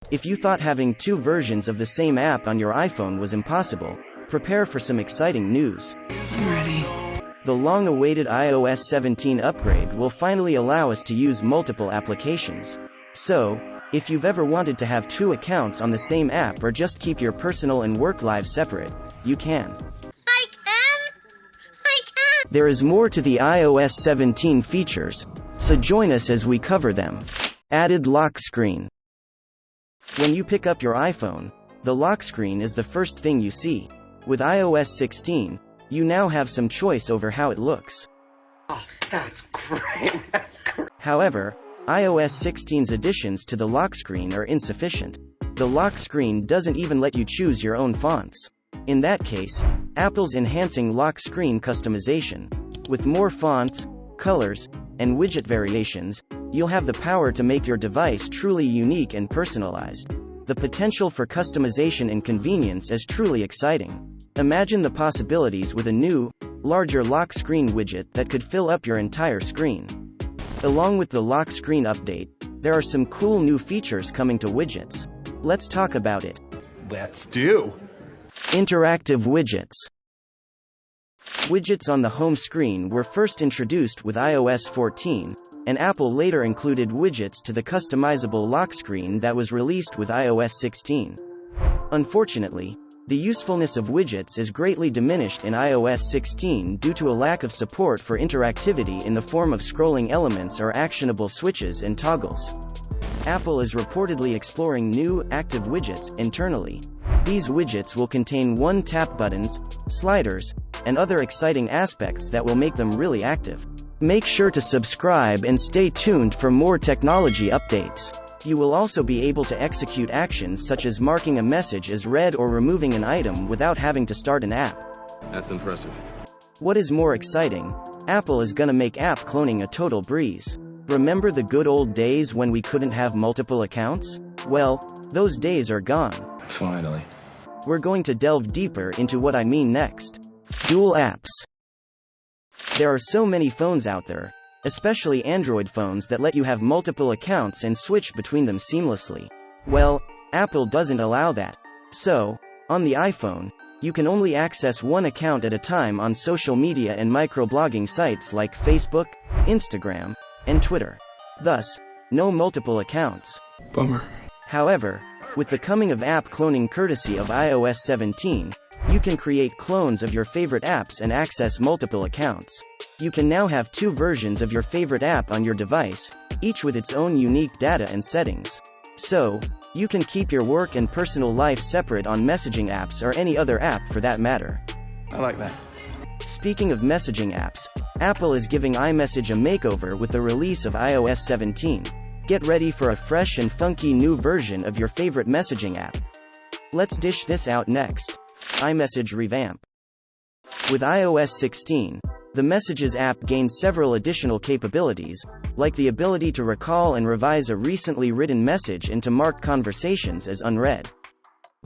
If you thought having two versions of the same app on your iPhone was impossible, prepare for some exciting news. I'm ready. The long-awaited iOS 17 upgrade will finally allow us to use multiple applications. So, if you've ever wanted to have two accounts on the same app or just keep your personal and work lives separate, you can. I can. There is more to the iOS 17 features, so join us as we cover them. Added lock screen. When you pick up your iPhone, the lock screen is the first thing you see. With iOS 16, you now have some choice over how it looks. Oh, that's great. That's great. However, iOS 16's additions to the lock screen are insufficient. The lock screen doesn't even let you choose your own fonts. In that case, Apple's enhancing lock screen customization. With more fonts, colors, and widget variations, you'll have the power to make your device truly unique and personalized. The potential for customization and convenience is truly exciting. Imagine the possibilities with a new, larger lock screen widget that could fill up your entire screen. Along with the lock screen update, there are some cool new features coming to widgets. Let's talk about it. Let's do. Interactive widgets. Widgets on the home screen were first introduced with iOS 14, and Apple later included widgets to the customizable lock screen that was released with iOS 16. Unfortunately, the usefulness of widgets is greatly diminished in iOS 16 due to a lack of support for interactivity in the form of scrolling elements or actionable switches and toggles. Apple is reportedly exploring new, active widgets internally. These widgets will contain one-tap buttons, sliders, and other exciting aspects that will make them really active. Make sure to subscribe and stay tuned for more technology updates. You will also be able to execute actions such as marking a message as read or removing an item without having to start an app. That's impressive. What is more exciting? Apple is gonna make app cloning a total breeze. Remember the good old days when we couldn't have multiple accounts? Well, those days are gone. Finally. We're going to delve deeper into what I mean next. Dual apps. There are so many phones out there, especially Android phones that let you have multiple accounts and switch between them seamlessly. Well, Apple doesn't allow that. So, on the iPhone, you can only access one account at a time on social media and microblogging sites like Facebook, Instagram, and Twitter. Thus, no multiple accounts. Bummer. However, with the coming of app cloning courtesy of iOS 17, you can create clones of your favorite apps and access multiple accounts. You can now have two versions of your favorite app on your device, each with its own unique data and settings. So, you can keep your work and personal life separate on messaging apps or any other app for that matter. I like that. Speaking of messaging apps, Apple is giving iMessage a makeover with the release of iOS 17. Get ready for a fresh and funky new version of your favorite messaging app. Let's dish this out next. iMessage revamp. With iOS 16, the Messages app gained several additional capabilities, like the ability to recall and revise a recently written message and to mark conversations as unread.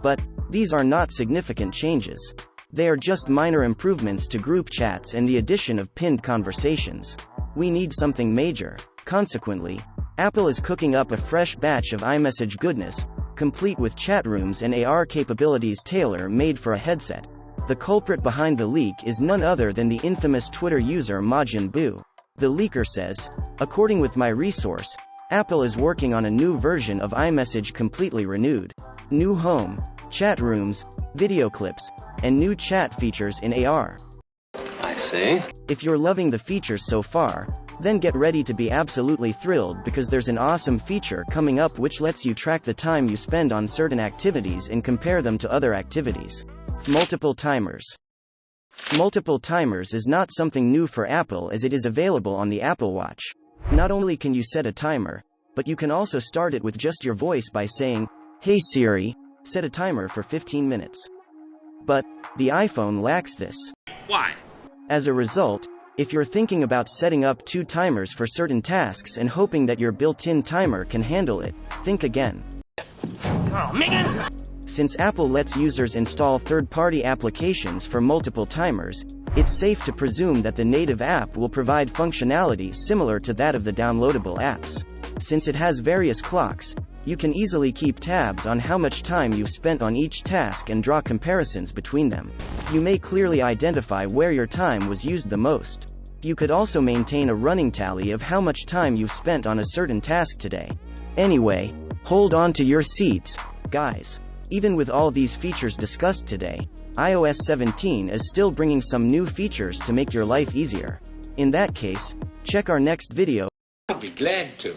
But these are not significant changes. They are just minor improvements to group chats and the addition of pinned conversations. We need something major. Consequently, Apple is cooking up a fresh batch of iMessage goodness, complete with chat rooms and AR capabilities tailor-made for a headset. The culprit behind the leak is none other than the infamous Twitter user Majin Buu. The leaker says, according with my resource, Apple is working on a new version of iMessage completely renewed. New home, chat rooms, video clips, and new chat features in AR. I see. If you're loving the features so far, then get ready to be absolutely thrilled because there's an awesome feature coming up which lets you track the time you spend on certain activities and compare them to other activities. Multiple timers. Multiple timers is not something new for Apple as it is available on the Apple Watch. Not only can you set a timer, but you can also start it with just your voice by saying, "Hey Siri, set a timer for 15 minutes." But the iPhone lacks this. Why? As a result, if you're thinking about setting up two timers for certain tasks and hoping that your built-in timer can handle it, think again. Oh, man! Since Apple lets users install third-party applications for multiple timers, it's safe to presume that the native app will provide functionality similar to that of the downloadable apps. Since it has various clocks, You can easily keep tabs on how much time you've spent on each task and draw comparisons between them. You may clearly identify where your time was used the most. You could also maintain a running tally of how much time you've spent on a certain task today. Anyway, hold on to your seats, guys. Even with all these features discussed today, iOS 17 is still bringing some new features to make your life easier. In that case, check our next video. I'll be glad to.